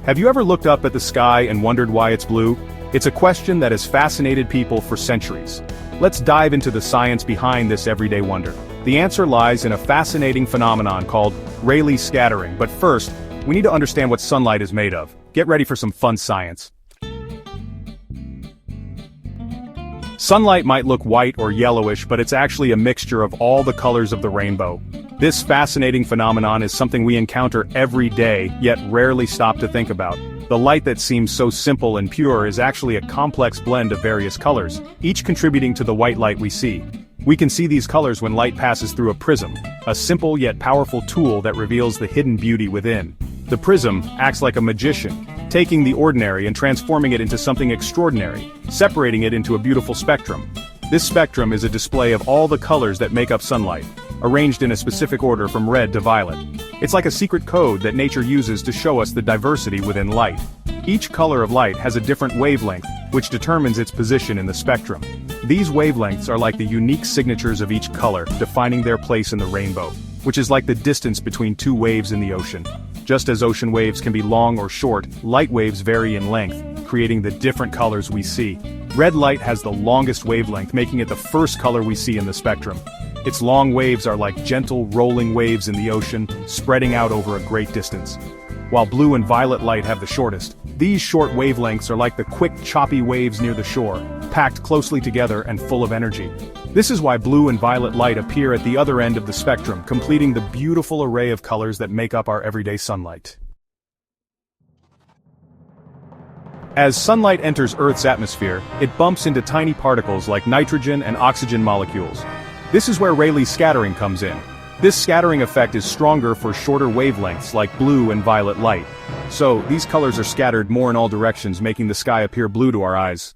Have you ever looked up at the sky and wondered why it's blue? It's a question that has fascinated people for centuries. Let's dive into the science behind this everyday wonder. The answer lies in a fascinating phenomenon called Rayleigh scattering, but first, we need to understand what sunlight is made of. Get ready for some fun science. Sunlight might look white or yellowish, but it's actually a mixture of all the colors of the rainbow. This fascinating phenomenon is something we encounter every day, yet rarely stop to think about. The light that seems so simple and pure is actually a complex blend of various colors, each contributing to the white light we see. We can see these colors when light passes through a prism, a simple yet powerful tool that reveals the hidden beauty within. The prism acts like a magician, taking the ordinary and transforming it into something extraordinary, separating it into a beautiful spectrum. This spectrum is a display of all the colors that make up sunlight, arranged in a specific order from red to violet. It's like a secret code that nature uses to show us the diversity within light. Each color of light has a different wavelength, which determines its position in the spectrum. These wavelengths are like the unique signatures of each color, defining their place in the rainbow, which is like the distance between two waves in the ocean. Just as ocean waves can be long or short, light waves vary in length, creating the different colors we see. Red light has the longest wavelength, making it the first color we see in the spectrum. Its long waves are like gentle, rolling waves in the ocean, spreading out over a great distance. While blue and violet light have the shortest, these short wavelengths are like the quick, choppy waves near the shore, packed closely together and full of energy. This is why blue and violet light appear at the other end of the spectrum, completing the beautiful array of colors that make up our everyday sunlight. As sunlight enters Earth's atmosphere, it bumps into tiny particles like nitrogen and oxygen molecules. This is where Rayleigh scattering comes in. This scattering effect is stronger for shorter wavelengths like blue and violet light. So, these colors are scattered more in all directions, making the sky appear blue to our eyes.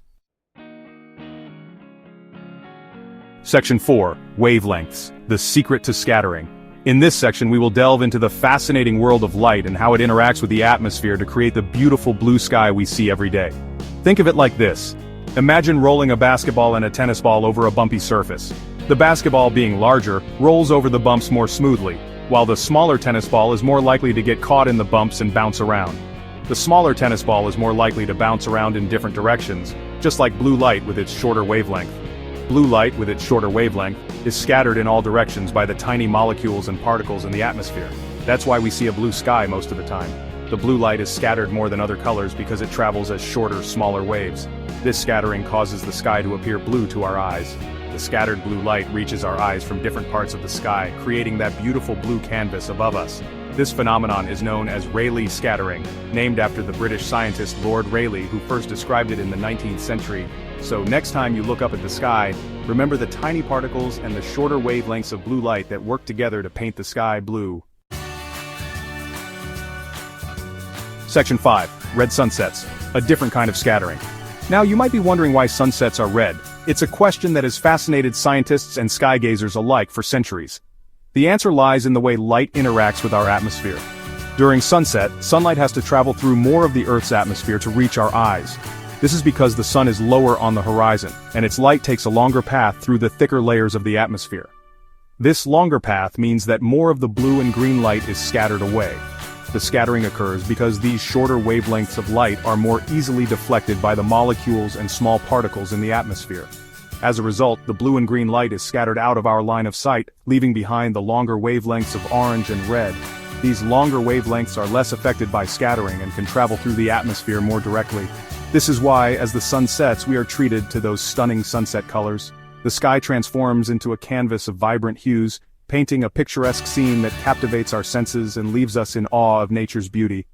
Section 4. Wavelengths. The secret to scattering. In this section we will delve into the fascinating world of light and how it interacts with the atmosphere to create the beautiful blue sky we see every day. Think of it like this. Imagine rolling a basketball and a tennis ball over a bumpy surface. The basketball, being larger, rolls over the bumps more smoothly, while the smaller tennis ball is more likely to get caught in the bumps and bounce around. The smaller tennis ball is more likely to bounce around in different directions, just like blue light with its shorter wavelength. Blue light, with its shorter wavelength, is scattered in all directions by the tiny molecules and particles in the atmosphere. That's why we see a blue sky most of the time. The blue light is scattered more than other colors because it travels as shorter, smaller waves. This scattering causes the sky to appear blue to our eyes. The scattered blue light reaches our eyes from different parts of the sky, creating that beautiful blue canvas above us. This phenomenon is known as Rayleigh scattering, named after the British scientist Lord Rayleigh, who first described it in the 19th century. So next time you look up at the sky, remember the tiny particles and the shorter wavelengths of blue light that work together to paint the sky blue. Section 5. Red sunsets. A different kind of scattering. Now you might be wondering why sunsets are red. It's a question that has fascinated scientists and sky gazers alike for centuries. The answer lies in the way light interacts with our atmosphere. During sunset, sunlight has to travel through more of the Earth's atmosphere to reach our eyes. This is because the sun is lower on the horizon, and its light takes a longer path through the thicker layers of the atmosphere. This longer path means that more of the blue and green light is scattered away. The scattering occurs because these shorter wavelengths of light are more easily deflected by the molecules and small particles in the atmosphere. As a result, the blue and green light is scattered out of our line of sight, leaving behind the longer wavelengths of orange and red. These longer wavelengths are less affected by scattering and can travel through the atmosphere more directly. This is why, as the sun sets, we are treated to those stunning sunset colors. The sky transforms into a canvas of vibrant hues, painting a picturesque scene that captivates our senses and leaves us in awe of nature's beauty.